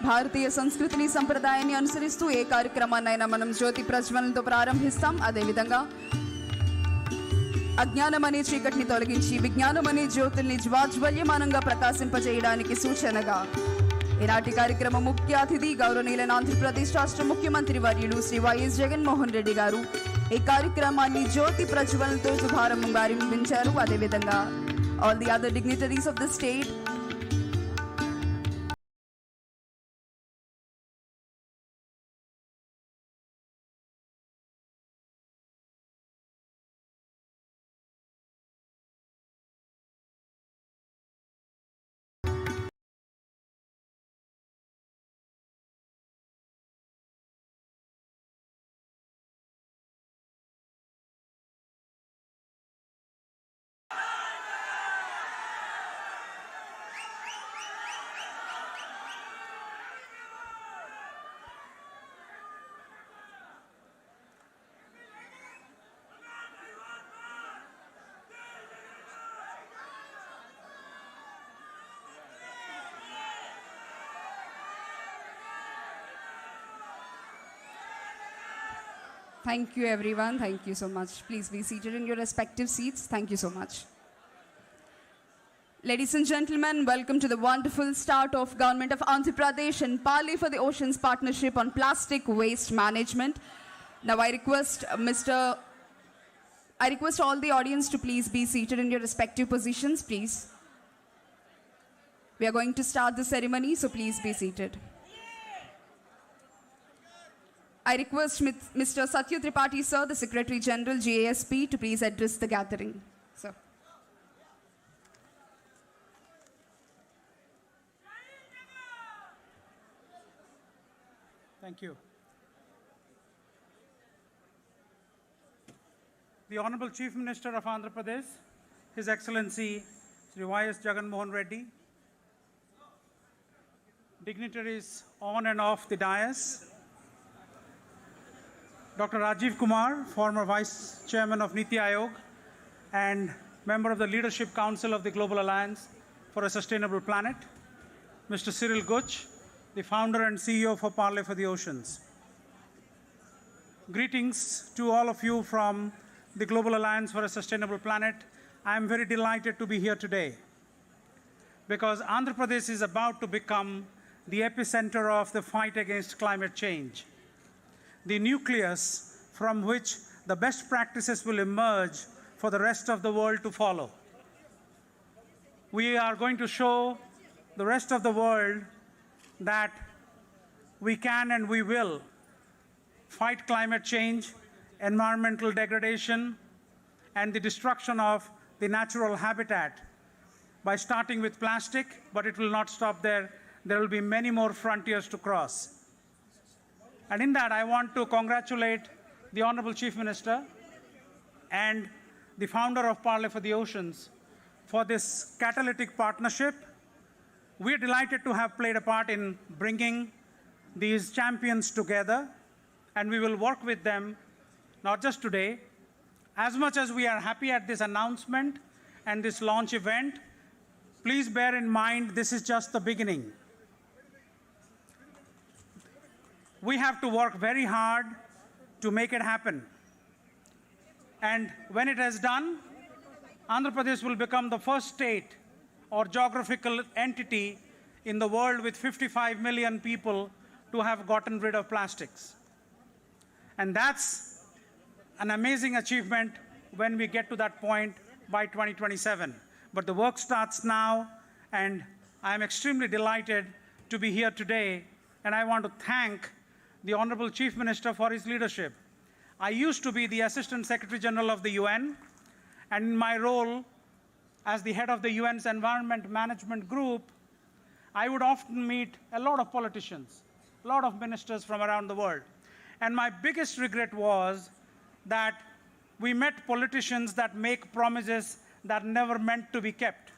భారతీయ సంస్కృతిని సంప్రదాయాన్ని అనుసరిస్తూ ఏ కార్యక్రమాన్నైనా మనం జ్యోతి ప్రజ్వలనతో ప్రారంభిస్తాం. అదేవిధంగా అజ్ఞానం అనే చీకటిని తొలగించి విజ్ఞానం అనే జ్యోతుల్ని జ్వాజ్వల్యమానంగా ప్రకాశింపజేయడానికి సూచనగా ఈనాటి కార్యక్రమ ముఖ్య అతిథి గౌరవనీయులైన ఆంధ్రప్రదేశ్ రాష్ట్ర ముఖ్యమంత్రి వర్యులు శ్రీ వైఎస్ జగన్మోహన్ రెడ్డి గారు ఈ కార్యక్రమాన్ని జ్యోతి ప్రజ్వలనతో శుభారంభం ప్రారంభించారు. అదేవిధంగా all the other dignitaries of the state, thank you everyone. Thank you so much. Please be seated in your respective seats. Thank you so much. Ladies and gentlemen, welcome to the wonderful start of Government of Andhra Pradesh and Parley for the Oceans Partnership on Plastic Waste Management. Now I request all the audience to please be seated in your respective positions, please. We are going to start the ceremony, so please be seated. I request Mr. Satya Tripathi, sir, the Secretary General, GASP, to please address the gathering. Sir. Thank you. The Honorable Chief Minister of Andhra Pradesh, His Excellency Sri Y.S. Jagannath Reddy, dignitaries on and off the dais, Dr. Rajiv Kumar, former Vice Chairman of Niti Aayog and member of the Leadership Council of the Global Alliance for a Sustainable Planet, Mr. Cyril Guch, the founder and CEO for Parley for the Oceans. Greetings to all of you from the Global Alliance for a Sustainable Planet. I am very delighted to be here today because Andhra Pradesh is about to become the epicenter of the fight against climate change, the nucleus from which the best practices will emerge for the rest of the world to follow. We are going to show the rest of the world that we can and we will fight climate change, environmental degradation, and the destruction of the natural habitat by starting with plastic, but it will not stop there. There will be many more frontiers to cross. And in that, I want to congratulate the Honorable Chief Minister and the founder of Parley for the Oceans for this catalytic partnership. We are delighted to have played a part in bringing these champions together, and we will work with them, not just today. As much as we are happy at this announcement and this launch event, please bear in mind this is just the beginning. We have to work very hard to make it happen. And when it has done, Andhra Pradesh will become the first state or geographical entity in the world with 55 million people to have gotten rid of plastics. And that's an amazing achievement when we get to that point by 2027. But the work starts now, and I'm extremely delighted to be here today, and I want to thank the Honorable Chief Minister for his leadership. I used to be the Assistant Secretary General of the UN, and in my role as the head of the UN's Environment Management Group, I would often meet a lot of politicians, a lot of ministers from around the world. And my biggest regret was that we met politicians that make promises that never meant to be kept.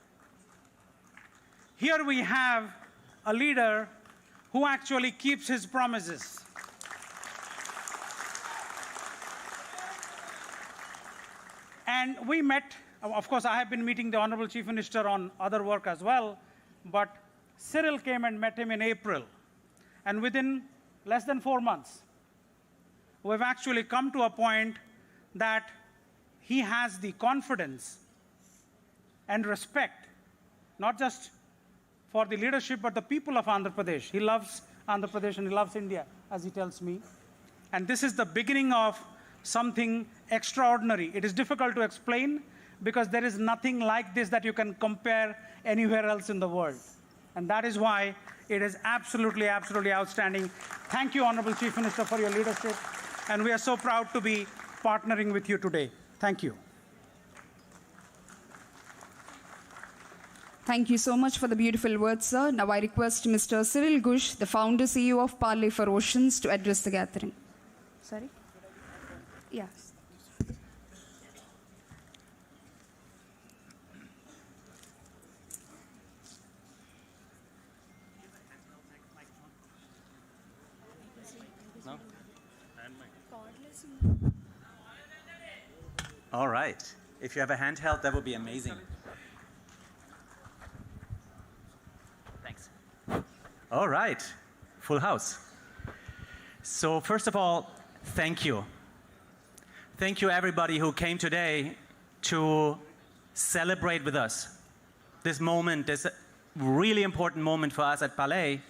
Here we have a leader who actually keeps his promises. And we met, of course, I have been meeting the Honorable Chief Minister on other work as well, but Cyril came and met him in April. And within less than 4 months, we've actually come to a point that he has the confidence and respect, not just for the leadership, but the people of Andhra Pradesh. He loves Andhra Pradesh and he loves India, as he tells me. And this is the beginning of something extraordinary. It is difficult to explain because there is nothing like this that you can compare anywhere else in the world. And that is why it is absolutely, absolutely outstanding. Thank you, Honorable Chief Minister, for your leadership. And we are so proud to be partnering with you today. Thank you. Thank you so much for the beautiful words, sir. Now I request Mr. Cyril Gush, the founder CEO of Parley for Oceans, to address the gathering. Sorry? Yes. No? All right. If you have a handheld, that would be amazing. Thanks. All right. Full house. So first of all, thank you. Thank you everybody who came today to celebrate with us this moment, this really important moment for us at Parley.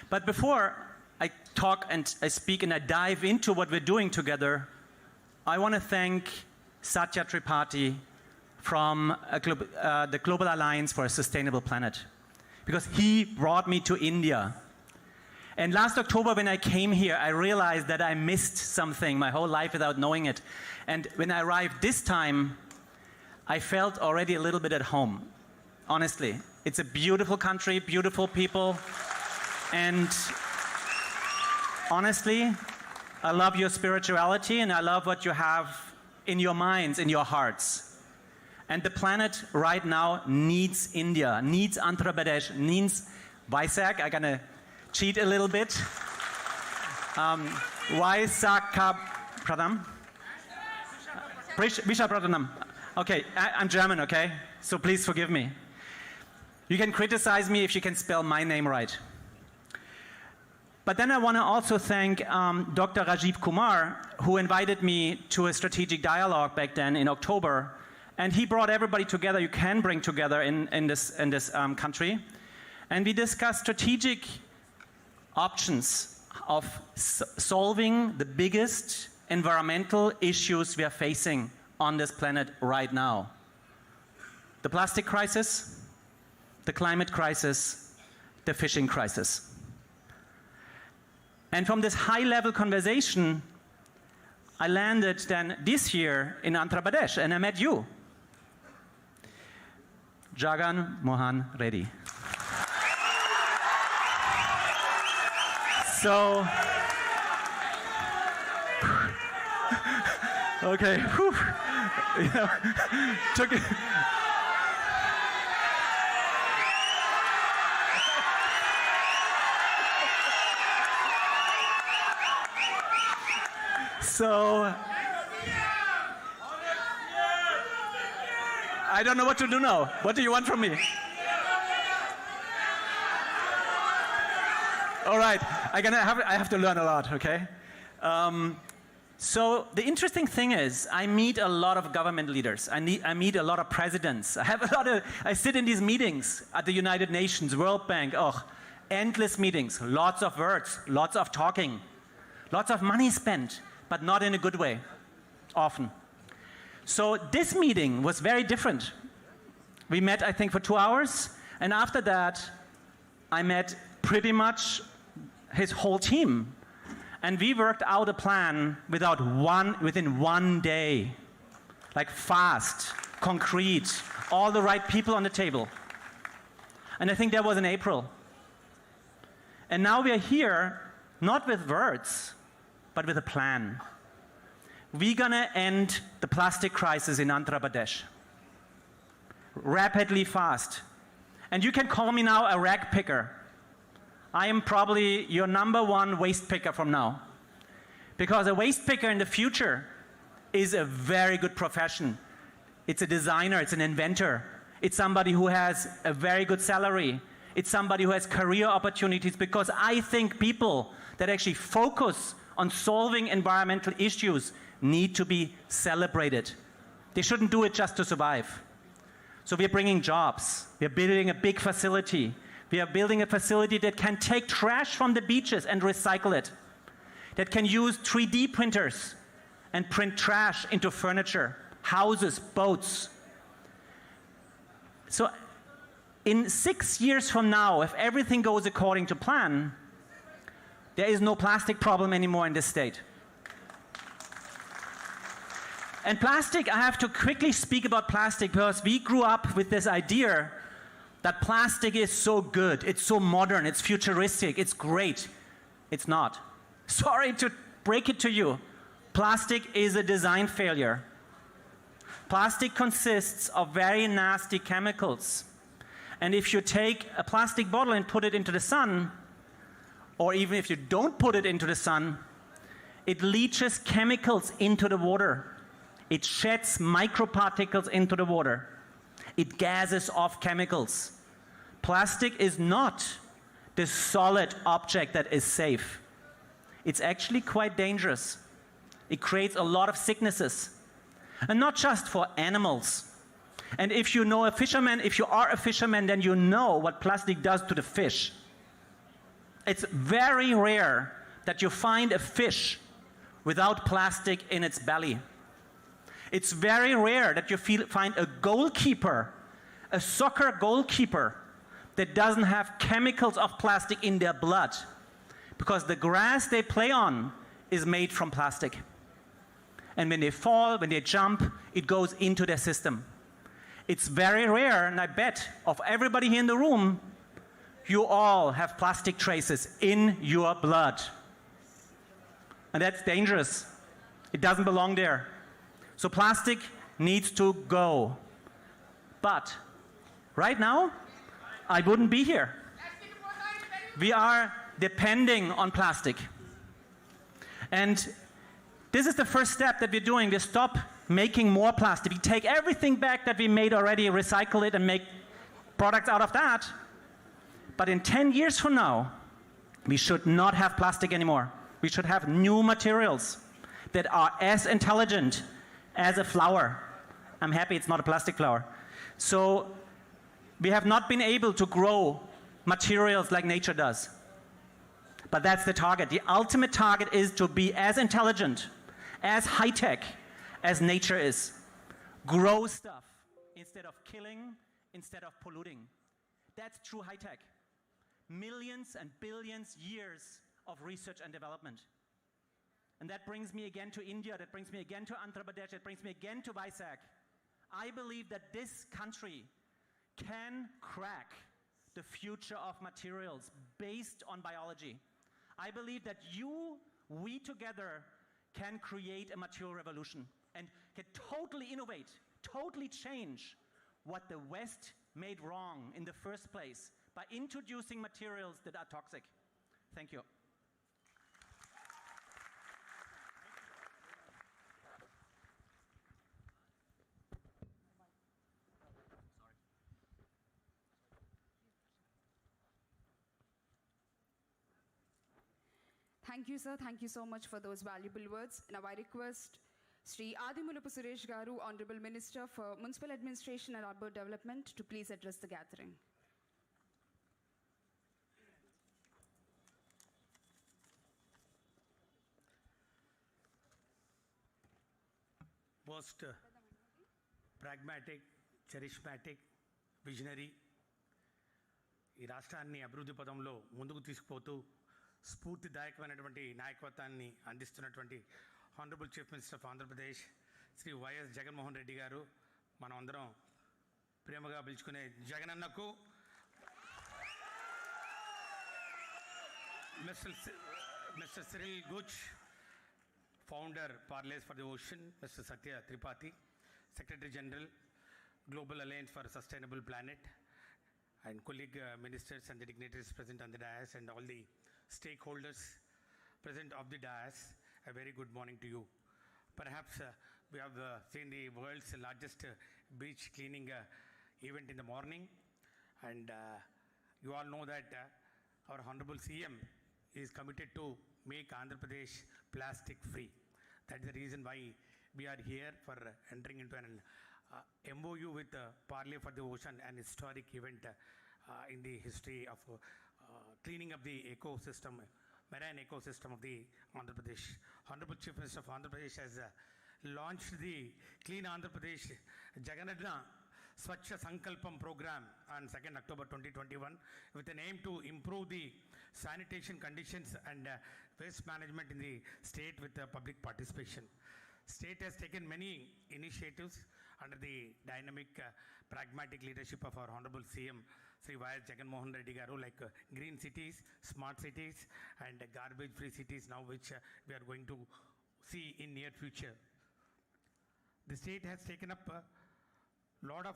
But before I talk and I speak and I dive into what we're doing together, I want to thank Satya Tripathi from the Global Alliance for a Sustainable Planet, because he brought me to India. And last October when I came here, I realized that I missed something my whole life without knowing it. And when I arrived this time, I felt already a little bit at home, honestly. It's a beautiful country, beautiful people, and honestly, I love your spirituality and I love what you have in your minds, in your hearts. And the planet right now needs India, needs Andhra Pradesh, needs Vizag. I'm gonna cheat a little bit. Visakhapatnam. Visakhapatnam. Okay, I'm German, okay? So please forgive me. You can criticize me if you can spell my name right. But then I want to also thank Dr. Rajiv Kumar, who invited me to a strategic dialogue back then in October. And he brought everybody together you can bring together in this country. And we discussed strategic options of solving the biggest environmental issues we are facing on this planet right now. The plastic crisis, the climate crisis, the fishing crisis. And from this high-level conversation, I landed then this year in Andhra Pradesh, and I met you. Jagan Mohan Reddy. So, okay, whew. You know, took it. So, I don't know what to do now. What do you want from me? All right, I have to learn a lot, okay? So the interesting thing is, I meet a lot of government leaders. I meet a lot of presidents. I sit in these meetings at the United Nations, World Bank, endless meetings, lots of words, lots of talking, lots of money spent, but not in a good way, often. So this meeting was very different. We met, I think, for 2 hours, and after that, I met pretty much his whole team. And we worked out a plan within 1 day. Like fast, concrete, all the right people on the table. And I think that was in April. And now we are here, not with words, but with a plan. We're gonna end the plastic crisis in Andhra Pradesh. Rapidly, fast. And you can call me now a rag picker. I am probably your #1 waste picker from now. Because a waste picker in the future is a very good profession. It's a designer, it's an inventor. It's somebody who has a very good salary. It's somebody who has career opportunities, because I think people that actually focus on solving environmental issues need to be celebrated. They shouldn't do it just to survive. So we're bringing jobs. We're building a big facility. We are building a facility that can take trash from the beaches and recycle it, that can use 3D printers and print trash into furniture, houses, boats. So in 6 years from now, if everything goes according to plan, there is no plastic problem anymore in this state. And plastic, I have to quickly speak about plastic, because we grew up with this idea that plastic is so good, it's so modern, it's futuristic, it's great. It's not. Sorry to break it to you. Plastic is a design failure. Plastic consists of very nasty chemicals. And if you take a plastic bottle and put it into the sun, or even if you don't put it into the sun, it leaches chemicals into the water. It sheds microparticles into the water. It gases off chemicals. Plastic is not the solid object that is safe. It's actually quite dangerous. It creates a lot of sicknesses. And not just for animals. And if you know a fisherman, if you are a fisherman, then you know what plastic does to the fish. It's very rare that you find a fish without plastic in its belly. It's very rare that you find a goalkeeper, a soccer goalkeeper, that doesn't have chemicals of plastic in their blood, because the grass they play on is made from plastic. And when they fall, when they jump, it goes into their system. It's very rare, and I bet of everybody here in the room, you all have plastic traces in your blood. And that's dangerous. It doesn't belong there. So plastic needs to go. But right now, I wouldn't be here. We are depending on plastic. And this is the first step that we're doing. We stop making more plastic. We take everything back that we made already, recycle it, and make products out of that. But in 10 years from now, we should not have plastic anymore. We should have new materials that are as intelligent as a flower. I'm happy it's not a plastic flower. So we have not been able to grow materials like nature does. But that's the target. The ultimate target is to be as intelligent, as high-tech as nature is. Grow stuff instead of killing, instead of polluting. That's true high-tech. Millions and billions years of research and development. And that brings me again to India, that brings me again to Andhra Pradesh, that brings me again to Vizag. I believe that this country can crack the future of materials based on biology. I believe that we together can create a material revolution and can totally innovate, totally change what the West made wrong in the first place by introducing materials that are toxic. Thank you. Thank you, sir. Thank you so much for those valuable words. Now I request Sri Adimulapu Suresh Garu, Honorable Minister for Municipal Administration and Urban Development, to please address the gathering. Most pragmatic, charismatic, visionary, ఈ రాష్ట్రాన్ని అభివృద్ధి పదంలో ముందుకు తీసుకుపోతూ స్ఫూర్తిదాయకమైనటువంటి నాయకత్వాన్ని అందిస్తున్నటువంటి honourable chief minister of Andhra Pradesh Shri YS Jaganmohan Reddy గారు, మనం అందరం ప్రేమగా పిలుచుకునే జగనన్నకు, mister Cyril Gutsch, founder Parley for the Ocean, Mr. Satya Tripathi, Secretary General, Global Alliance for a Sustainable Planet, and colleague ministers and the dignitaries present on the dais, and all the stakeholders present of the dais, a very good morning to you. Perhaps we have seen the world's largest beach cleaning event in the morning, and You all know that our Honorable CM is committed to make Andhra Pradesh plastic free. That is the reason why we are here for entering into an MoU with Parley for the Ocean, an historic event in the history of cleaning up the ecosystem, marine ecosystem of the Andhra Pradesh. Honorable Chief Minister of Andhra Pradesh has launched the Clean Andhra Pradesh Jagannath Swachha Sankalpam program on 2nd October 2021 with an aim to improve the sanitation conditions and waste management in the state with public participation. State has taken many initiatives under the dynamic, pragmatic leadership of our Honorable CM, Sri Y.S. Jaganmohan Reddy Garu, like green cities, smart cities, and garbage-free cities now, which we are going to see in near future. The state has taken up a lot of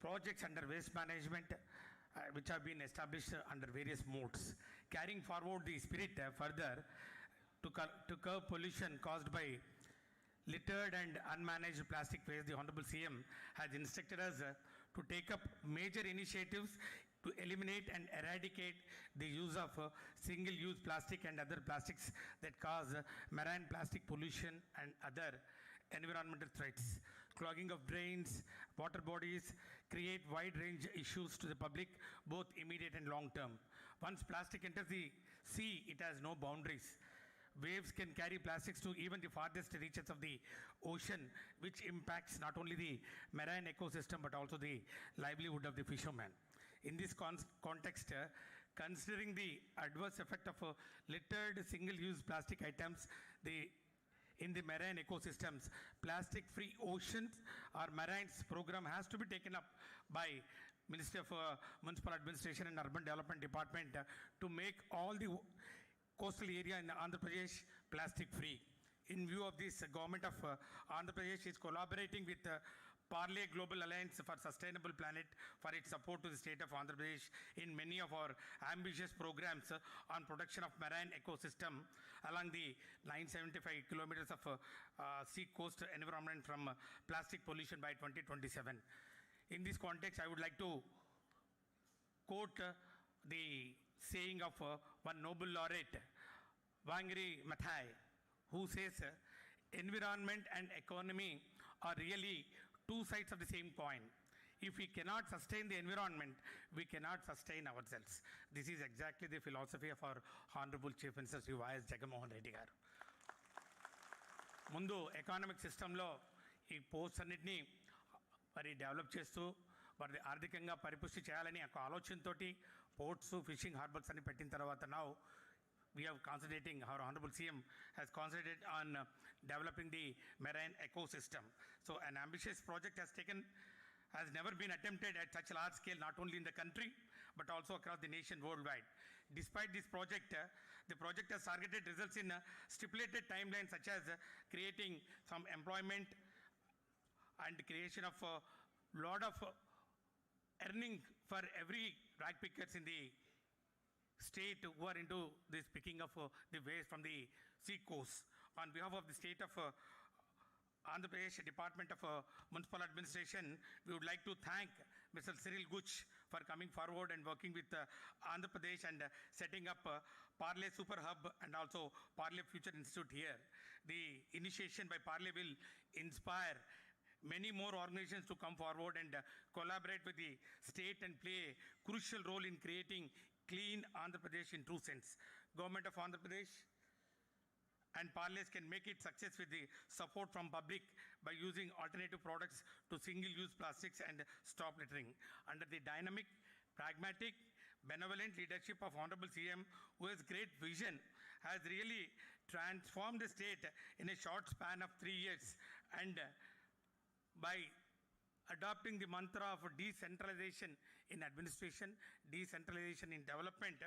projects under waste management, which have been established under various modes. Carrying forward the spirit further to curb pollution caused by littered and unmanaged plastic waste, the Honorable CM has instructed us to take up major initiatives to eliminate and eradicate the use of single-use plastic and other plastics that cause marine plastic pollution and other environmental threats. Clogging of drains, water bodies create wide range issues to the public, both immediate and long term. Once plastic enters the sea, it has no boundaries. Waves can carry plastics to even the farthest reaches of the ocean, which impacts not only the marine ecosystem but also the livelihood of the fishermen. In this context, considering the adverse effect of littered single-use plastic items in the marine ecosystems, plastic-free oceans or marines program has to be taken up by Ministry of Municipal Administration and Urban Development Department to make all the coastal area in Andhra Pradesh plastic free. In view of this, Government of Andhra Pradesh is collaborating with Parley Global Alliance for Sustainable Planet for its support to the state of Andhra Pradesh in many of our ambitious programs on protection of marine ecosystem along the 975 kilometers of sea coast environment from plastic pollution by 2027. In this context, I would like to quote the saying of one Nobel laureate, Wangari Maathai, who says, environment and economy are really two sides of the same coin. If we cannot sustain the environment, we cannot sustain ourselves. This is exactly the philosophy of our Honorable Chief Minister, Sri Y.S. Jaganmohan Reddy Garu. ముందు economic సిస్టంలో ఈ posts అన్నిటినీ మరి develop చేస్తూ వారి ఆర్థికంగా పరిపుష్టి చేయాలని ఒక ఆలోచనతోటి పోర్ట్స్ ఫిషింగ్ హార్బర్స్ అని పెట్టిన తర్వాత now we are concentrating, our Honorable CM has concentrated on developing the marine ecosystem. So an ambitious project has never been attempted at such a large scale, not only in the country, but also across the nation worldwide. Despite this project, the project has targeted results in stipulated timelines, such as creating some employment and creation of a lot of earning for every rag pickers in the state who are into this picking of the waste from the sea coast. On behalf of the state of Andhra Pradesh Department of Municipal Administration, we would like to thank Mr. Cyril Guch for coming forward and working with Andhra Pradesh and setting up Parley Super Hub and also Parley Future Institute here. The initiation by Parley will inspire many more organizations to come forward and collaborate with the state and play a crucial role in creating clean Andhra Pradesh in true sense. Government of Andhra Pradesh and Parleys can make it success with the support from public by using alternative products to single-use plastics and stop littering. Under the dynamic, pragmatic, benevolent leadership of Honorable CM, who has great vision, has really transformed the state in a short span of 3 years, and by adopting the mantra of decentralization in administration, decentralization in development,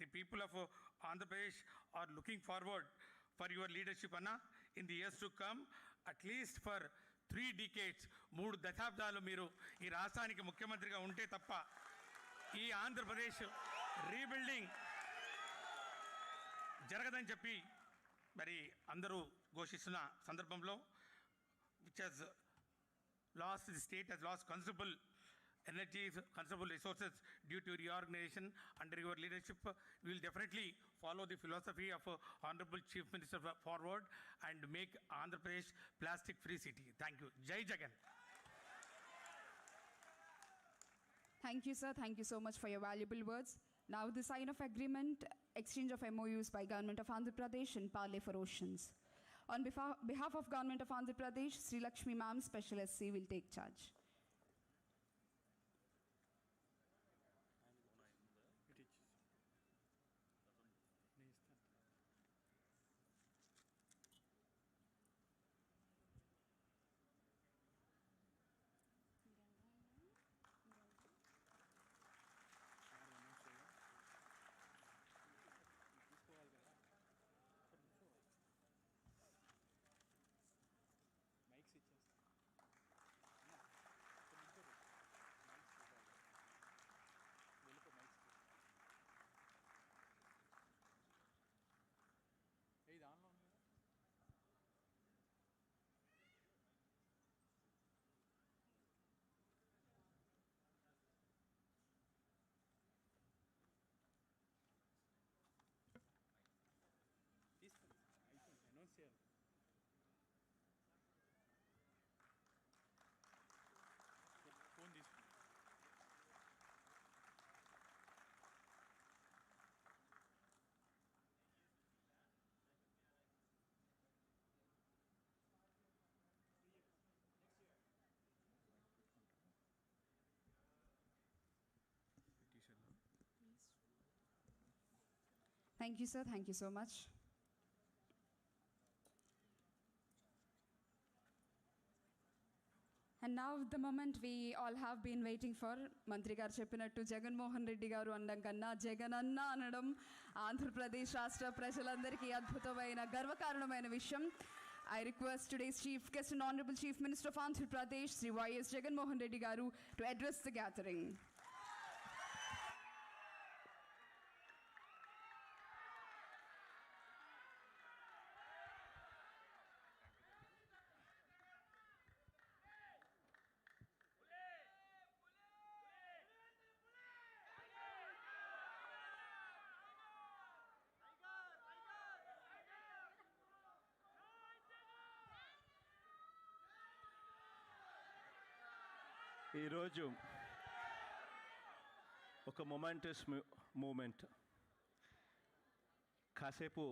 the people of Andhra Pradesh are looking forward for your leadership, Anna, in the years to come, at least for 3 decades, 3 దశాబ్దాలు మీరు ఈ రాష్ట్రానికి ముఖ్యమంత్రిగా ఉంటే తప్ప ఈ Andhra Pradesh rebuilding జరగదని చెప్పి మరి అందరూ ఘోషిస్తున్న సందర్భంలో, which has lost, the state has lost considerable energies, considerable resources due to reorganization. Under your leadership, we will definitely follow the philosophy of Honorable Chief Minister forward and make Andhra Pradesh plastic-free city. Thank you. Jai Jagan. Thank you, sir. Thank you so much for your valuable words. Now the sign of agreement, exchange of MoU's by Government of Andhra Pradesh and Parley for Oceans. On behalf of Government of Andhra Pradesh, Sri Lakshmi Ma'am, Special SC, will take charge. Thank you, sir. Thank you so much. And now the moment we all have been waiting for, Mantri garu cheppinattu Jagan Mohan Reddy garu andam kanna Jagan anna anadam Andhra Pradesh Rashtra Prajalandariki adbhutamaina garvakaranamaina vishayam. I request today's chief guest and Honorable Chief Minister of Andhra Pradesh, Sri Y.S. Jagan Mohan Reddy garu, to address the gathering. ఈరోజు ఒక momentous moment. కాసేపు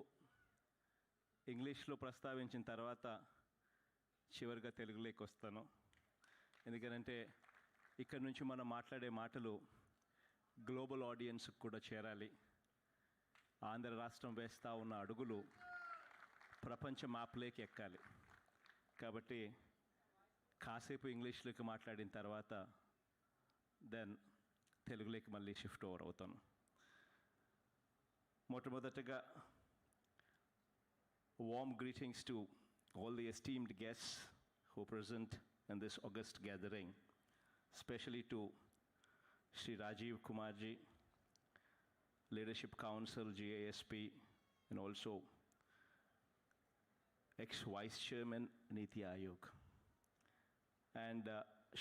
ఇంగ్లీష్లో ప్రస్తావించిన తర్వాత చివరిగా తెలుగులోకి వస్తాను. ఎందుకంటే ఇక్కడ నుంచి మనం మాట్లాడే మాటలు గ్లోబల్ ఆడియన్స్కి కూడా చేరాలి. ఆంధ్ర రాష్ట్రం వేస్తూ ఉన్న అడుగులు ప్రపంచ మ్యాప్లోకి ఎక్కాలి. కాబట్టి కాసేపు ఇంగ్లీష్లోకి మాట్లాడిన తర్వాత దెన్ తెలుగులోకి మళ్ళీ షిఫ్ట్ ఓవర్ అవుతాను. మొట్టమొదటగా warm greetings to all the esteemed guests who present in this august gathering, especially to Sri Rajiv Kumarji, Leadership Council, GASP, and also ex-Vice Chairman, Niti Aayog. And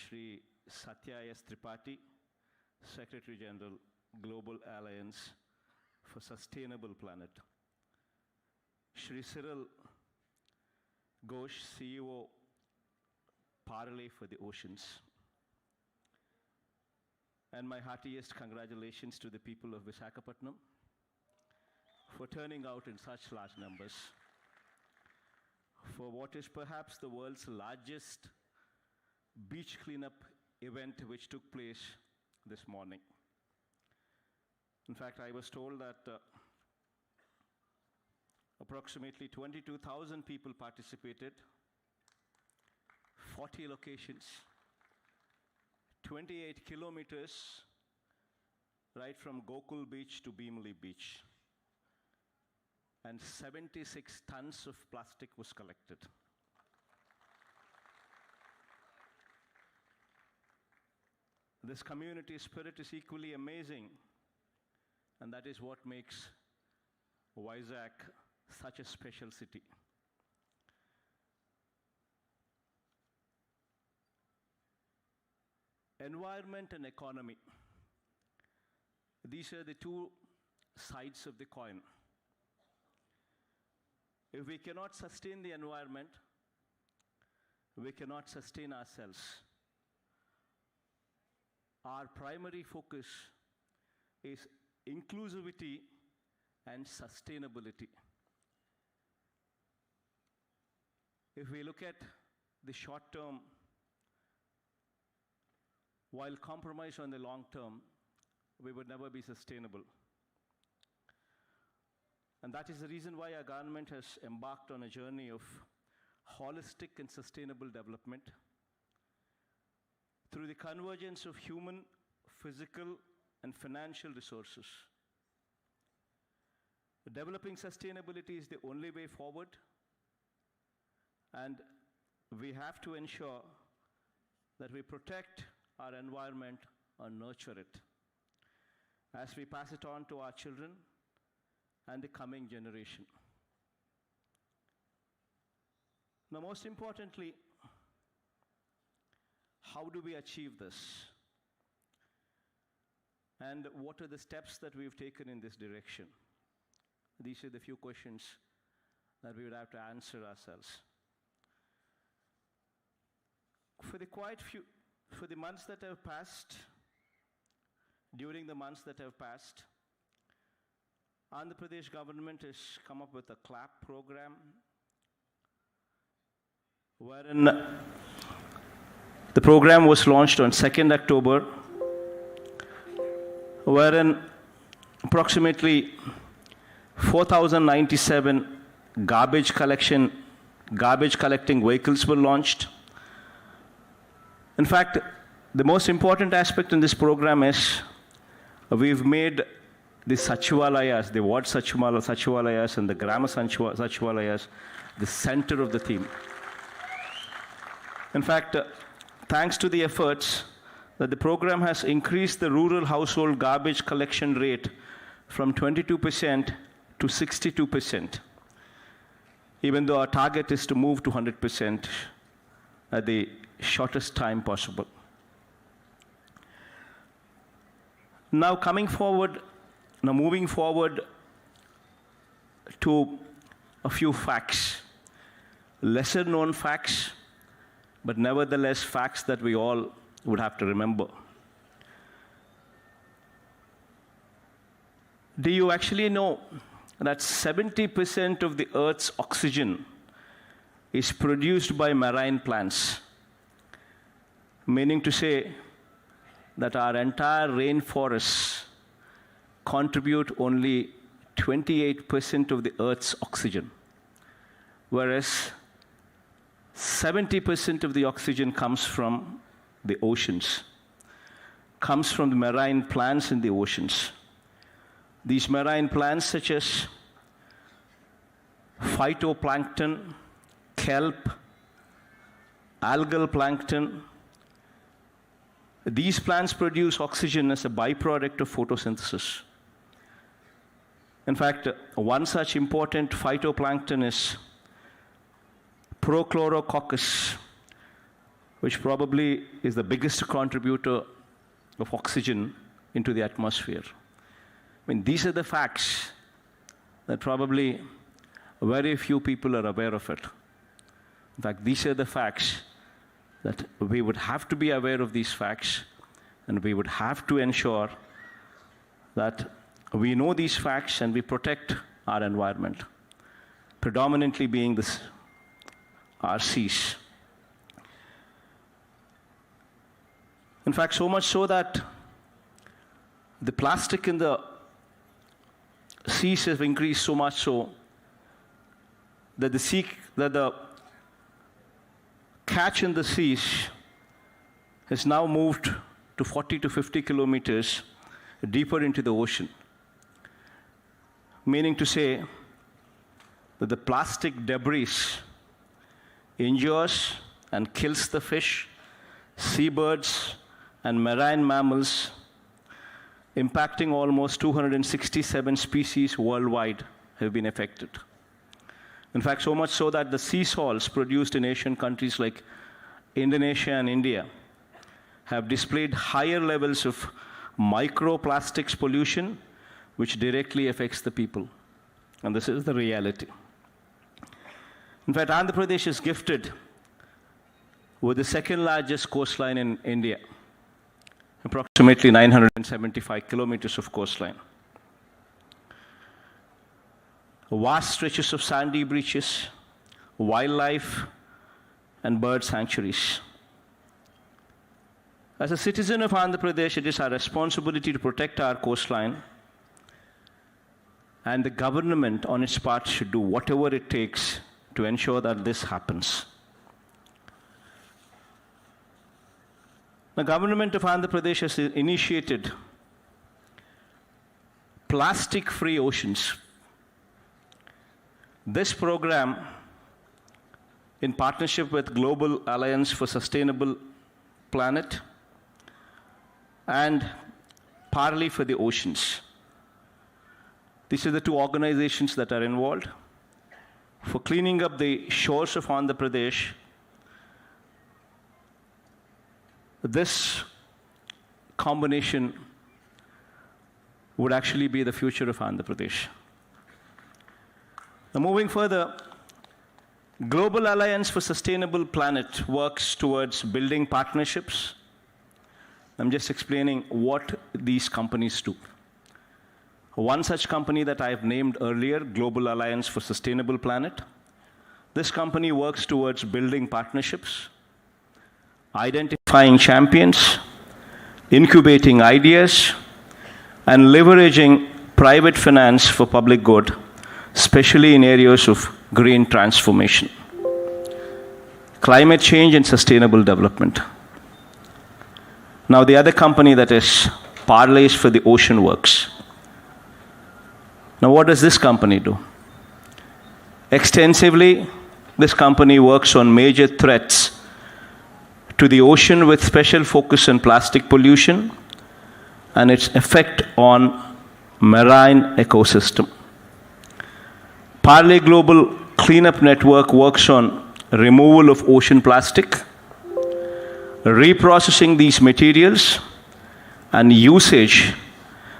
Sri APTS24x7, Secretary General, Global Alliance for Sustainable Planet. Sri Cyril Ghosh, CEO, Parley for the Oceans. And my heartiest congratulations to the people of Visakhapatnam for turning out in such large numbers for what is perhaps the world's largest beach cleanup event which took place this morning. In fact, I was told that approximately 22,000 people participated, 40 locations, 28 kilometers, right from Gokul Beach to Bhimli Beach, and 76 tons of plastic was collected. This community spirit is equally amazing, and that is what makes Vizag such a special city. environment and economy. These are the two sides of the coin. If we cannot sustain the environment, we cannot sustain ourselves. Our primary focus is inclusivity and sustainability. If we look at the short term, while compromise on the long term, we would never be sustainable. And that is the reason why our government has embarked on a journey of holistic and sustainable development through the convergence of human, physical, and financial resources. Developing sustainability is the only way forward, and we have to ensure that we protect our environment and nurture it as we pass it on to our children and the coming generation. Now, most importantly, how do we achieve this? And what are the steps that we've taken in this direction? These are the few questions that we would have to answer ourselves. For the months that have passed, during the months that have passed, Andhra Pradesh government has come up with a CLAP program wherein the program was launched on 2nd October, wherein approximately 4,097 garbage collecting vehicles were launched. In fact, the most important aspect in this program is we've made the Sachivalayas, the ward Sachivalayas and the Grama Sachivalayas, the center of the theme. In fact, thanks to the efforts that the program has increased the rural household garbage collection rate from 22% to 62%, even though our target is to move to 100% at the shortest time possible. Now moving forward to a few facts, lesser known facts, but nevertheless facts that we all would have to remember. Do you actually know that 70% of the Earth's oxygen is produced by marine plants? Meaning to say that our entire rainforests contribute only 28% of the Earth's oxygen, whereas 70% of the oxygen comes from the oceans, comes from the marine plants in the oceans. These marine plants such as phytoplankton, kelp, algal plankton, these plants produce oxygen as a byproduct of photosynthesis. In fact, one such important phytoplankton is Prochlorococcus, which probably is the biggest contributor of oxygen into the atmosphere. I mean, these are the facts that probably very few people are aware of it. In fact, these are the facts that we would have to be aware of these facts, and we would have to ensure that we know these facts and we protect our environment, predominantly being our seas. In fact, so much so that the plastic in the seas have increased so much so that the catch in the seas has now moved to 40 to 50 kilometers deeper into the ocean. Meaning to say that the plastic debris injures and kills the fish, seabirds, and marine mammals, impacting almost 267 species worldwide have been affected. In fact, so much so that the sea salts produced in Asian countries like Indonesia and India have displayed higher levels of microplastics pollution, which directly affects the people. And this is the reality. In fact, Andhra Pradesh is gifted with the second largest coastline in India, approximately 975 kilometers of coastline. Vast stretches of sandy beaches, wildlife, and bird sanctuaries. As a citizen of Andhra Pradesh, it is our responsibility to protect our coastline, and the government on its part should do whatever it takes to ensure that this happens. The government of Andhra Pradesh has initiated plastic-free oceans. This program, in partnership with Global Alliance for Sustainable Planet and Parley for the Oceans. These are the two organizations that are involved for cleaning up the shores of Andhra Pradesh. This combination would actually be the future of Andhra Pradesh. Now, moving further, Global Alliance for Sustainable Planet works towards building partnerships. I'm just explaining what these companies do. One such company that I've named earlier, Global Alliance for Sustainable Planet, this company works towards building partnerships, identifying champions, incubating ideas, and leveraging private finance for public good, especially in areas of green transformation, climate change, and sustainable development. Now, the other company that is Parley for the Ocean works. Now, what does this company do? Extensively, this company works on major threats to the ocean with special focus on plastic pollution and its effect on marine ecosystem. Parley Global Cleanup Network works on removal of ocean plastic, reprocessing these materials, and usage,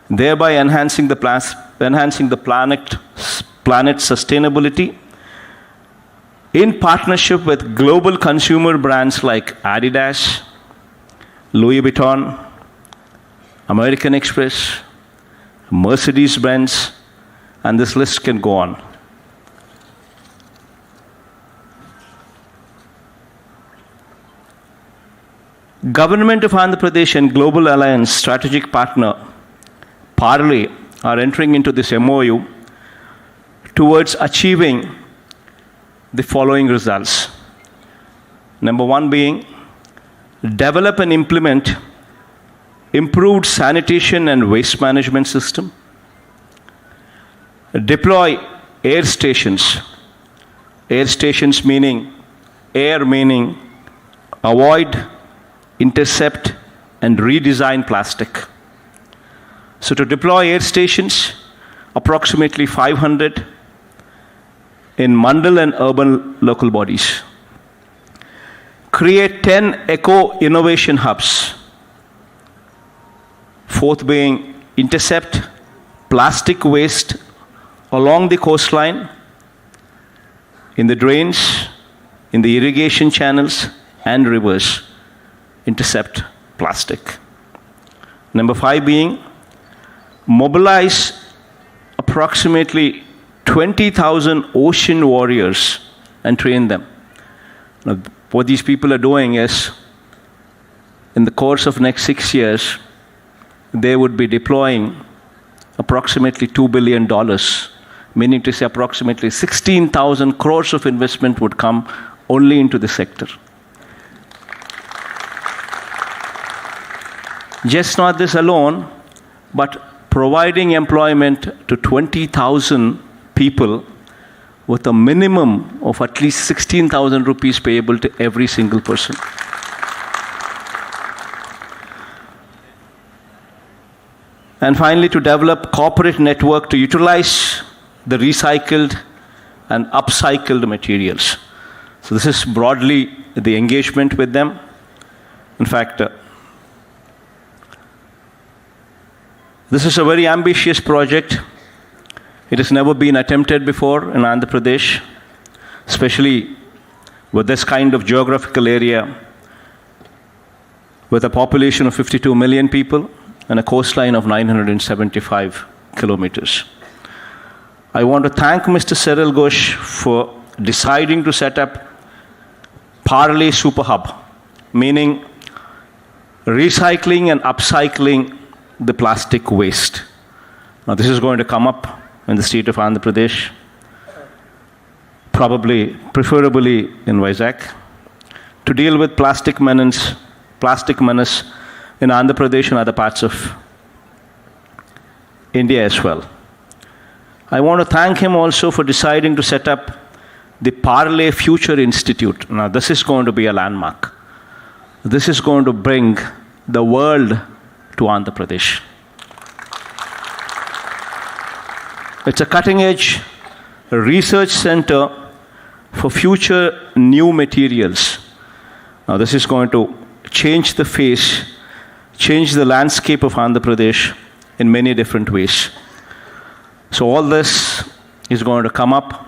thereby enhancing the planet's sustainability in partnership with global consumer brands like Adidas, Louis Vuitton, American Express, Mercedes-Benz, and this list can go on. Government of Andhra Pradesh and Global Alliance strategic partner Parley are entering into this MoU towards achieving the following results. Number one being, develop and implement improved sanitation and waste management system. Deploy air stations. Air stations meaning avoid, intercept, and redesign plastic. So to deploy air stations, approximately 500 in mandal and urban local bodies. Create 10 eco-innovation hubs. Fourth being, intercept plastic waste along the coastline, in the drains, in the irrigation channels, and rivers. Intercept plastic. Number 5 being, mobilize approximately 20,000 ocean warriors and train them. Now, what these people are doing is, in the course of next 6 years, they would be deploying approximately $2 billion, meaning to say approximately 16,000 crores of investment would come only into the sector. Just not this alone, but providing employment to 20,000 people with a minimum of at least 16,000 rupees payable to every single person. And finally, to develop corporate network to utilize the recycled and upcycled materials. So this is broadly the engagement with them. In fact, This is a very ambitious project. It has never been attempted before in Andhra Pradesh, especially with this kind of geographical area, with a population of 52 million people and a coastline of 975 kilometers. I want to thank Mr. Cyril Ghosh for deciding to set up Parley Super Hub, meaning recycling and upcycling the plastic waste. Now, this is going to come up in the state of Andhra Pradesh, preferably in Vizag, to deal with plastic menace in Andhra Pradesh and other parts of India as well. I want to thank him also for deciding to set up the Parley Future Institute. Now, this is going to be a landmark. This is going to bring the world to Andhra Pradesh. It's a cutting-edge research center for future new materials. Now, this is going to change the face, change the landscape of Andhra Pradesh in many different ways. So all this is going to come up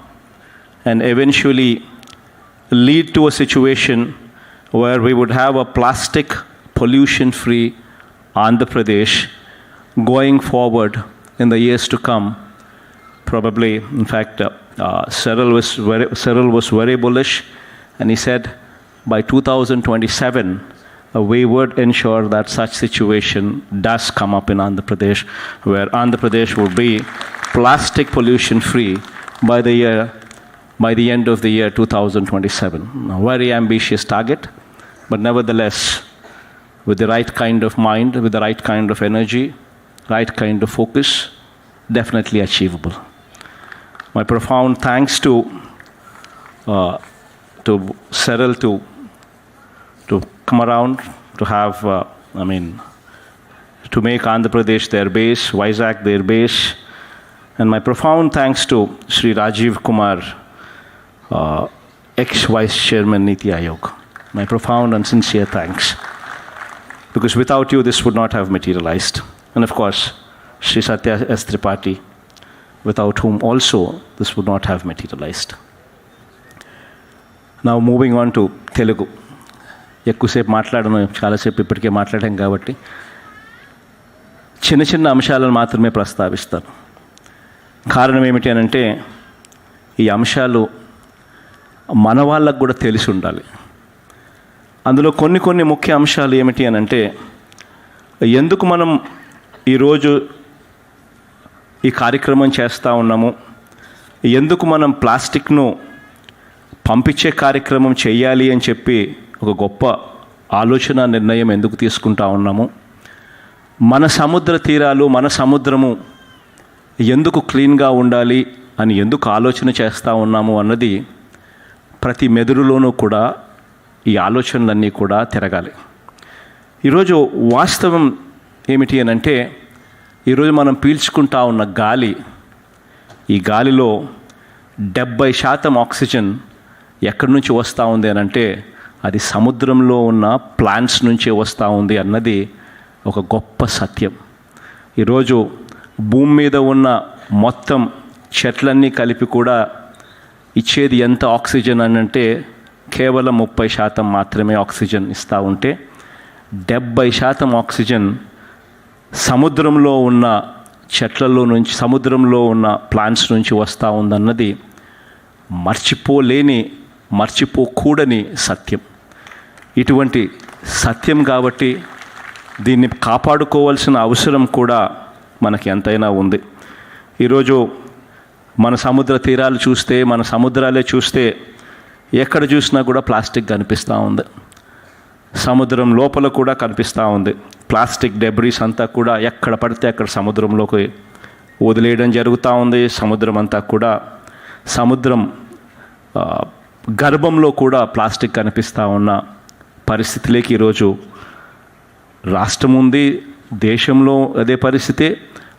and eventually lead to a situation where we would have a plastic pollution-free Andhra Pradesh going forward in the years to come. Probably, in fact, Cyril was very bullish, and he said by 2027, we would ensure that such situation does come up in Andhra Pradesh, where Andhra Pradesh will be plastic pollution-free by the end of the year 2027. A very ambitious target, but nevertheless, with the right kind of mind, with the right kind of energy, right kind of focus, definitely achievable. My profound thanks to Cyril to come around, to have, to make Andhra Pradesh their base, Vizag their base. And my profound thanks to Sri Rajiv Kumar, ex-Vice Chairman Niti Aayog. My profound and sincere thanks. Because without you, this would not have materialized. And of course, Sri Satya S. Tripathi, without whom also this would not have materialized. Now moving on to Telugu. ఎక్కువసేపు మాట్లాడను, చాలాసేపు ఇప్పటికే మాట్లాడాం కాబట్టి చిన్న చిన్న అంశాలను మాత్రమే ప్రస్తావిస్తాను. కారణం ఏమిటి అనంటే, ఈ అంశాలు మన వాళ్ళకు కూడా తెలిసి ఉండాలి. అందులో కొన్ని ముఖ్య అంశాలు ఏమిటి అనంటే, ఎందుకు మనం ఈరోజు ఈ కార్యక్రమం చేస్తూ ఉన్నాము, ఎందుకు మనం ప్లాస్టిక్ను పంపించే కార్యక్రమం చేయాలి అని చెప్పి ఒక గొప్ప ఆలోచన నిర్ణయం ఎందుకు తీసుకుంటా ఉన్నాము, మన సముద్ర తీరాలు, మన సముద్రము ఎందుకు క్లీన్గా ఉండాలి అని ఎందుకు ఆలోచన చేస్తూ ఉన్నాము అన్నది ప్రతి మెదుడులోనూ కూడా ఈ ఆలోచనలన్నీ కూడా తిరగాలి. ఈరోజు వాస్తవం ఏమిటి అనంటే, ఈరోజు మనం పీల్చుకుంటా ఉన్న గాలి, ఈ గాలిలో 70% ఆక్సిజన్ ఎక్కడి నుంచి వస్తూ ఉంది అనంటే, అది సముద్రంలో ఉన్న ప్లాంట్స్ నుంచే వస్తూ ఉంది అన్నది ఒక గొప్ప సత్యం. ఈరోజు భూమి మీద ఉన్న మొత్తం చెట్లన్నీ కలిపి కూడా ఇచ్చేది ఎంత ఆక్సిజన్ అని అంటే కేవలం 30% మాత్రమే ఆక్సిజన్ ఇస్తూ ఉంటే 70% ఆక్సిజన్ సముద్రంలో ఉన్న చెట్లలో నుంచి, సముద్రంలో ఉన్న ప్లాంట్స్ నుంచి వస్తూ ఉందన్నది మర్చిపోకూడని సత్యం. ఇటువంటి సత్యం కాబట్టి దీన్ని కాపాడుకోవాల్సిన అవసరం కూడా మనకి ఎంతైనా ఉంది. ఈరోజు మన సముద్ర తీరాలు చూస్తే, మన సముద్రాలే చూస్తే ఎక్కడ చూసినా కూడా ప్లాస్టిక్ కనిపిస్తూ ఉంది. సముద్రం లోపల కూడా కనిపిస్తూ ఉంది. ప్లాస్టిక్ డెబ్రీస్ అంతా కూడా ఎక్కడ పడితే అక్కడ సముద్రంలోకి వదిలేయడం జరుగుతూ ఉంది. సముద్రం అంతా కూడా, సముద్రం గర్భంలో కూడా ప్లాస్టిక్ కనిపిస్తూ ఉన్న పరిస్థితిలోకి ఈరోజు రాష్ట్రం ఉంది. దేశంలో అదే పరిస్థితే,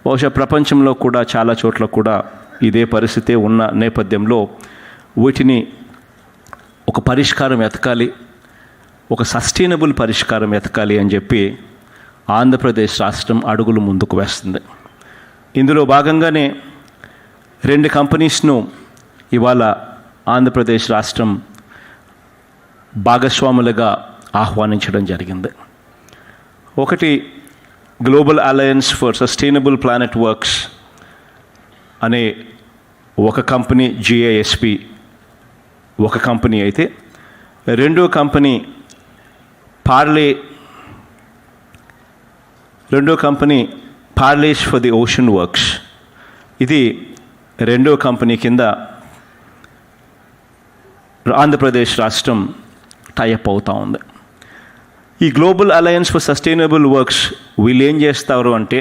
బహుశా ప్రపంచంలో కూడా చాలా చోట్ల కూడా ఇదే పరిస్థితే ఉన్న నేపథ్యంలో వీటిని ఒక పరిష్కారం వెతకాలి, ఒక సస్టైనబుల్ పరిష్కారం వెతకాలి అని చెప్పి ఆంధ్రప్రదేశ్ రాష్ట్రం అడుగులు ముందుకు వేస్తుంది. ఇందులో భాగంగానే 2 కంపెనీస్ను ఇవాళ ఆంధ్రప్రదేశ్ రాష్ట్రం భాగస్వాములుగా ఆహ్వానించడం జరిగింది. ఒకటి global alliance for sustainable planet works అనే ఒక కంపెనీ, GASP ఒక కంపెనీ అయితే, రెండో company Parley for the ocean works. ఇది రెండో కంపెనీ కింద ఆంధ్రప్రదేశ్ రాష్ట్రం టైఅప్ అవుతూ ఉంది. ఈ global alliance for sustainable works వీళ్ళు ఏం చేస్తారు అంటే,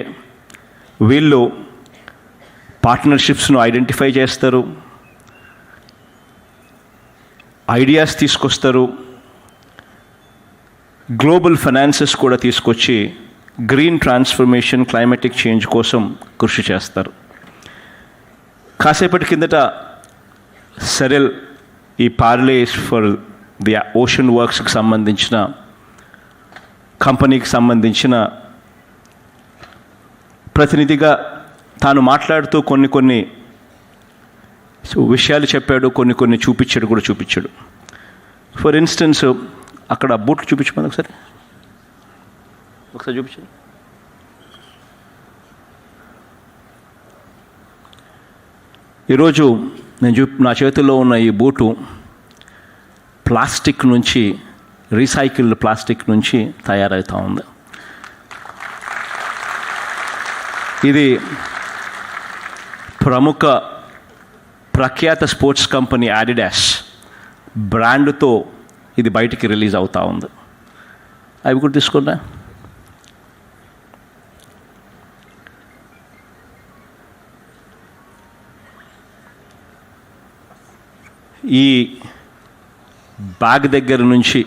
వీళ్ళు పార్ట్నర్షిప్స్ను ఐడెంటిఫై చేస్తారు, ఐడియాస్ తీసుకొస్తారు, గ్లోబల్ ఫైనాన్సెస్ కూడా తీసుకొచ్చి గ్రీన్ ట్రాన్స్ఫర్మేషన్, క్లైమాటిక్ చేంజ్ కోసం కృషి చేస్తారు. కాసేపటి కిందట సెరిల్ ఈ పార్లేస్ ఫర్ ది ఓషన్ వర్క్స్కి సంబంధించిన కంపెనీకి సంబంధించిన ప్రతినిధిగా తాను మాట్లాడుతూ కొన్ని విషయాలు చెప్పాడు, కొన్ని చూపించాడు. ఫర్ ఇన్స్టెన్స్ అక్కడ బూట్లు చూపించమని ఒకసారి చూపించండి. ఈరోజు నా చేతుల్లో ఉన్న ఈ బూటు ప్లాస్టిక్ నుంచి, రీసైకిల్డ్ ప్లాస్టిక్ నుంచి తయారవుతూ ఉంది. ఇది ప్రఖ్యాత స్పోర్ట్స్ కంపెనీ ఆడిడాస్ బ్రాండ్తో ఇది బయటికి రిలీజ్ అవుతూ ఉంది. అవి కూడా తీసుకున్నా. ఈ బ్యాగ్ దగ్గర నుంచి,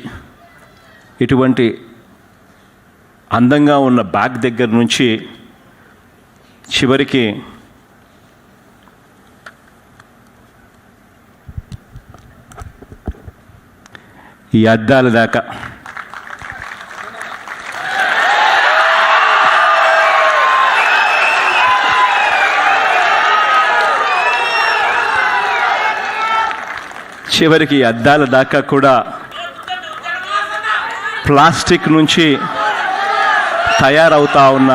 ఇటువంటి అందంగా ఉన్న బ్యాగ్ దగ్గర నుంచి చివరికి ఈ అద్దాల దాకా కూడా ప్లాస్టిక్ నుంచి తయారవుతా ఉన్న,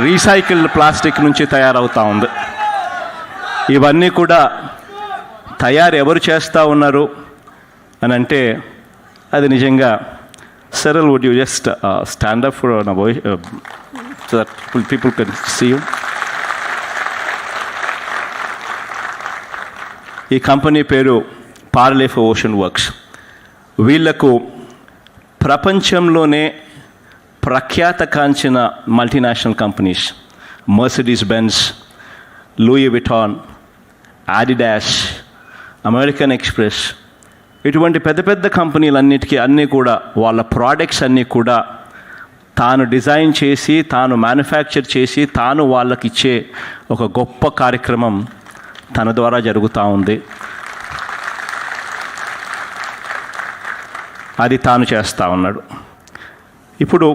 రీసైకిల్డ్ ప్లాస్టిక్ నుంచి తయారవుతూ ఉంది. ఇవన్నీ కూడా ఎవరు చేస్తూ ఉన్నారు అని అంటే, అది నిజంగా సెరల్, would you just stand up for so that people can see you. ఈ కంపెనీ పేరు పార్లే ఫర్ ఓషన్ వర్క్స్. వీళ్లకు ప్రపంచంలోనే ప్రఖ్యాతకాంచిన multinational companies, Mercedes Benz, Louis Vuitton, Adidas, American Express, ఇటువంటి పెద్ద కంపెనీలన్నిటికీ అన్నీ కూడా వాళ్ళ ప్రోడక్ట్స్ అన్నీ కూడా తాను డిజైన్ చేసి, తాను మ్యానుఫ్యాక్చర్ చేసి, తాను వాళ్ళకి ఇచ్చే ఒక గొప్ప కార్యక్రమం తన ద్వారా జరుగుతూ ఉంది. అది తాను చేస్తూ ఉన్నాడు. ఇప్పుడు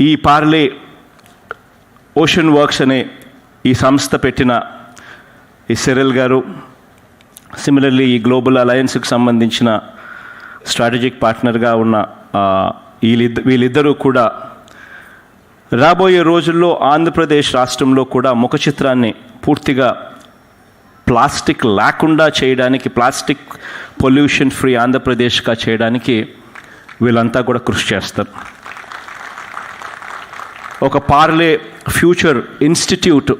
ఈ పార్లే ఓషన్ వర్క్స్ అనే ఈ సంస్థ పెట్టిన ఈ సెరిల్ గారు, సిమిలర్లీ ఈ గ్లోబల్ అలయన్స్కి సంబంధించిన స్ట్రాటజిక్ పార్ట్నర్గా ఉన్న వీళ్ళిద్దరూ కూడా రాబోయే రోజుల్లో ఆంధ్రప్రదేశ్ రాష్ట్రంలో కూడా ముఖ చిత్రాన్ని పూర్తిగా ప్లాస్టిక్ లేకుండా చేయడానికి, ప్లాస్టిక్ పొల్యూషన్ ఫ్రీ ఆంధ్రప్రదేశ్గా చేయడానికి వీళ్ళంతా కూడా కృషి చేస్తారు. ఒక పార్లే ఫ్యూచర్ ఇన్స్టిట్యూట్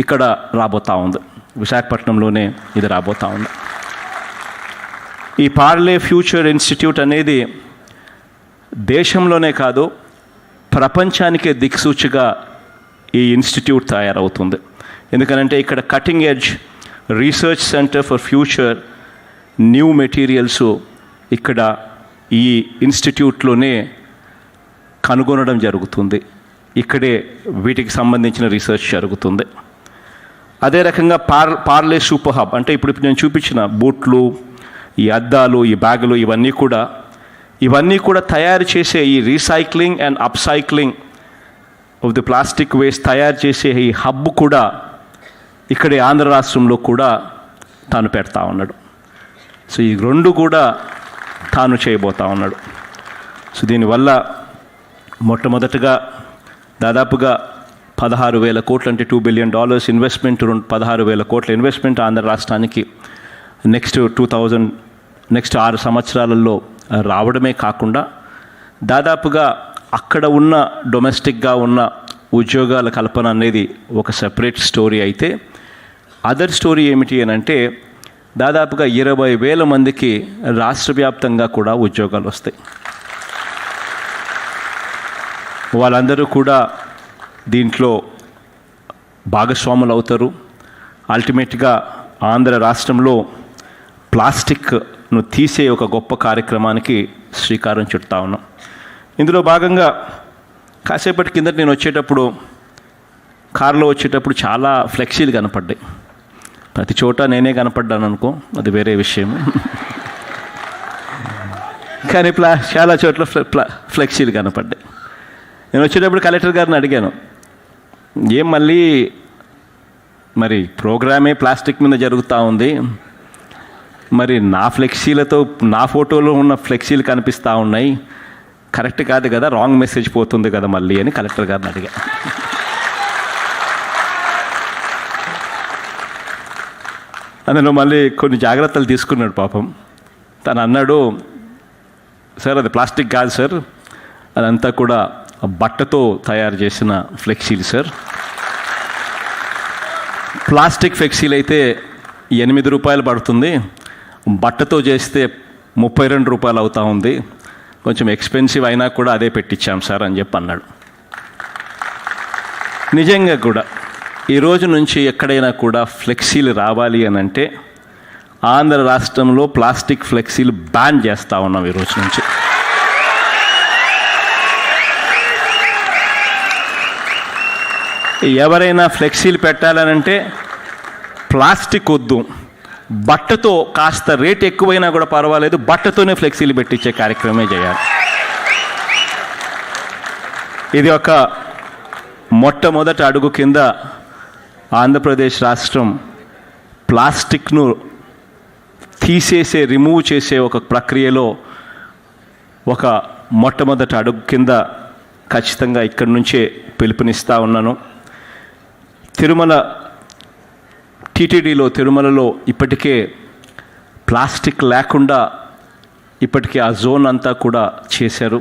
ఇక్కడ రాబోతూ ఉంది, విశాఖపట్నంలోనే ఇది రాబోతూ ఉంది. ఈ పార్లే ఫ్యూచర్ ఇన్స్టిట్యూట్ అనేది దేశంలోనే కాదు, ప్రపంచానికే దిక్సూచిగా ఈ ఇన్స్టిట్యూట్ తయారవుతుంది. ఎందుకనంటే ఇక్కడ cutting edge research centre for future new materials ఇక్కడ ఈ ఇన్స్టిట్యూట్లోనే కనుగొనడం జరుగుతుంది. ఇక్కడే వీటికి సంబంధించిన రీసెర్చ్ జరుగుతుంది. అదే రకంగా పార్లే సూపర్ హబ్ అంటే ఇప్పుడు నేను చూపించిన బూట్లు, ఈ అద్దాలు, ఈ బ్యాగులు, ఇవన్నీ కూడా ఇవన్నీ కూడా తయారు చేసే ఈ recycling and upcycling of the plastic waste తయారు చేసే ఈ హబ్ కూడా ఇక్కడే ఆంధ్ర రాష్ట్రంలో కూడా తాను పెడతా ఉన్నాడు. సో ఈ రెండు కూడా తాను చేయబోతా ఉన్నాడు. సో దీనివల్ల మొట్టమొదటగా దాదాపుగా 16,000 కోట్లు అంటే $2 బిలియన్ ఇన్వెస్ట్మెంట్, 16,000 కోట్ల ఇన్వెస్ట్మెంట్ ఆంధ్ర రాష్ట్రానికి నెక్స్ట్ 6 సంవత్సరాలలో రావడమే కాకుండా దాదాపుగా అక్కడ ఉన్న డొమెస్టిక్గా ఉన్న ఉద్యోగాల కల్పన అనేది ఒక సెపరేట్ స్టోరీ అయితే, అదర్ స్టోరీ ఏమిటి అని అంటే దాదాపుగా 20,000 మందికి రాష్ట్ర వ్యాప్తంగా కూడా ఉద్యోగాలు వస్తాయి. వాళ్ళందరూ కూడా దీంట్లో భాగస్వాములు అవుతారు. అల్టిమేట్గా ఆంధ్ర రాష్ట్రంలో ప్లాస్టిక్ను తీసే ఒక గొప్ప కార్యక్రమానికి శ్రీకారం చుడతా ఉన్నాం. ఇందులో భాగంగా కాసేపటి కిందట నేను వచ్చేటప్పుడు కారులో వచ్చేటప్పుడు చాలా ఫ్లెక్సీలు కనపడ్డాయి. ప్రతి చోట నేనే కనపడ్డాను అనుకో, అది వేరే విషయం. కానీ చాలా చోట్ల ఫ్లెక్సీలు కనపడ్డాయి. నేను వచ్చేటప్పుడు కలెక్టర్ గారిని అడిగాను, ఏం మళ్ళీ మరి ప్రోగ్రామే ప్లాస్టిక్ మీద జరుగుతూ ఉంది, మరి నా ఫ్లెక్సీలతో నా ఫోటోలో ఉన్న ఫ్లెక్సీలు కనిపిస్తూ ఉన్నాయి, కరెక్ట్ కాదు కదా, రాంగ్ మెసేజ్ పోతుంది కదా మళ్ళీ అని కలెక్టర్ గారిని అడిగా. అందులో మళ్ళీ కొన్ని జాగ్రత్తలు తీసుకున్నాడు పాపం. తను అన్నాడు, సార్ అది ప్లాస్టిక్ కాదు సార్, అదంతా కూడా బట్టతో తయారు చేసిన ఫ్లెక్సీలు సార్. ప్లాస్టిక్ ఫ్లెక్సీలు అయితే $8 పడుతుంది, బట్టతో చేస్తే $32 అవుతా ఉంది, కొంచెం ఎక్స్పెన్సివ్ అయినా కూడా అదే పెట్టించాం సార్ అని చెప్పి అన్నాడు. నిజంగా కూడా ఈ రోజు నుంచి ఎక్కడైనా కూడా ఫ్లెక్సీలు రావాలి అని అంటే ఆంధ్ర రాష్ట్రంలో ప్లాస్టిక్ ఫ్లెక్సీలు బ్యాన్ చేస్తూ ఉన్నాం ఈ రోజు నుంచి. ఎవరైనా ఫ్లెక్సీలు పెట్టాలనంటే ప్లాస్టిక్ వద్దు, బట్టతో కాస్త రేట్ ఎక్కువైనా కూడా పర్వాలేదు, బట్టతోనే ఫ్లెక్సీలు పెట్టించే కార్యక్రమమే చేయాలి. ఇది ఒక మొట్టమొదటి అడుగు కింద ఆంధ్రప్రదేశ్ రాష్ట్రం ప్లాస్టిక్ను రిమూవ్ చేసే ఒక ప్రక్రియలో ఒక మొట్టమొదటి అడుగు కింద ఖచ్చితంగా ఇక్కడి నుంచే పిలుపునిస్తూ ఉన్నాను. టీటీడీలో తిరుమలలో ఇప్పటికే ప్లాస్టిక్ లేకుండా ఇప్పటికే ఆ జోన్ అంతా కూడా చేశారు.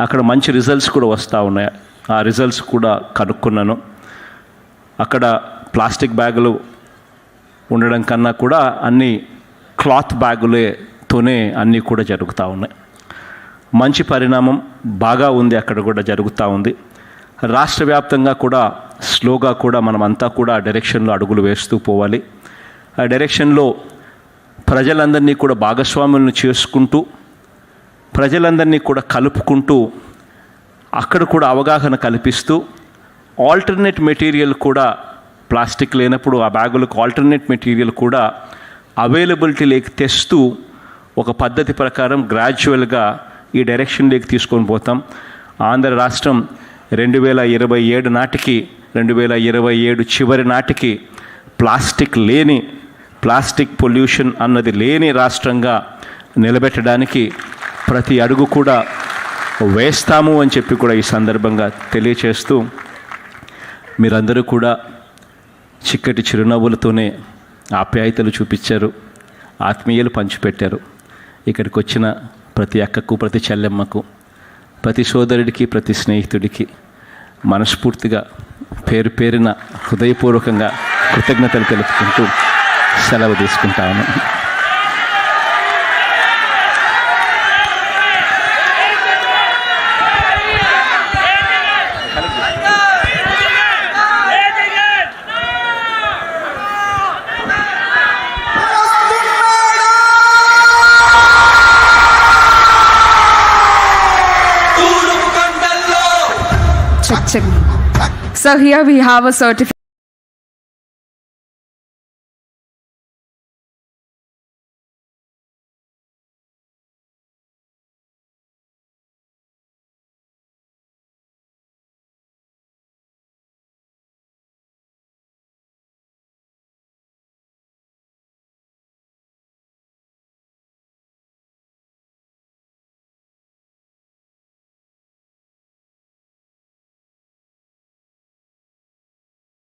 అక్కడ మంచి రిజల్ట్స్ కూడా వస్తూ ఉన్నాయి. ఆ రిజల్ట్స్ కూడా కనుక్కున్నాను. అక్కడ ప్లాస్టిక్ బ్యాగులు ఉండడం కన్నా కూడా అన్ని క్లాత్ బ్యాగులతోనే అన్నీ కూడా జరుగుతూ ఉన్నాయి. మంచి పరిణామం బాగా ఉంది, అక్కడ కూడా జరుగుతూ ఉంది. రాష్ట్ర వ్యాప్తంగా కూడా స్లోగా కూడా మనమంతా కూడా ఆ డైరెక్షన్లో అడుగులు వేస్తూ పోవాలి. ఆ డైరెక్షన్లో ప్రజలందరినీ కూడా భాగస్వాములను చేసుకుంటూ, ప్రజలందరినీ కూడా కలుపుకుంటూ, అక్కడ కూడా అవగాహన కల్పిస్తూ, ఆల్టర్నేట్ మెటీరియల్ కూడా ప్లాస్టిక్ లేనప్పుడు ఆ బ్యాగులకు ఆల్టర్నేట్ మెటీరియల్ కూడా అవైలబిలిటీలోకి తెస్తూ ఒక పద్ధతి ప్రకారం గ్రాడ్యువల్గా ఈ డైరెక్షన్లోకి తీసుకొని పోతాం. ఆంధ్ర రాష్ట్రం 2027 నాటికి 2027 చివరి నాటికి ప్లాస్టిక్ పొల్యూషన్ అన్నది లేని రాష్ట్రంగా నిలబెట్టడానికి ప్రతి అడుగు కూడా వేస్తాము అని చెప్పి కూడా ఈ సందర్భంగా తెలియచేస్తూ, మీరందరూ కూడా చిక్కటి చిరునవ్వులతోనే ఆప్యాయతలు చూపించారు, ఆత్మీయలు పంచిపెట్టారు. ఇక్కడికి వచ్చిన ప్రతి అక్కకు, ప్రతి చెల్లెమ్మకు, ప్రతి సోదరుడికి, ప్రతి స్నేహితుడికి మనస్ఫూర్తిగా పేరు పేరున హృదయపూర్వకంగా కృతజ్ఞతలు తెలుపుకుంటూ సెలవు తీసుకుంటాను. Check. So here we have a certificate.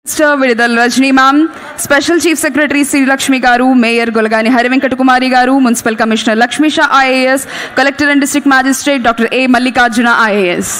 Minister Vidadala Rajini ma'am, special chief secretary Shri Lakshmi గారు, మేయర్ గొలగాని హరివెంకట కుమారి గారు, municipal commissioner Lakshmisha IAS, collector and district magistrate doctor A Mallikarjuna IAS.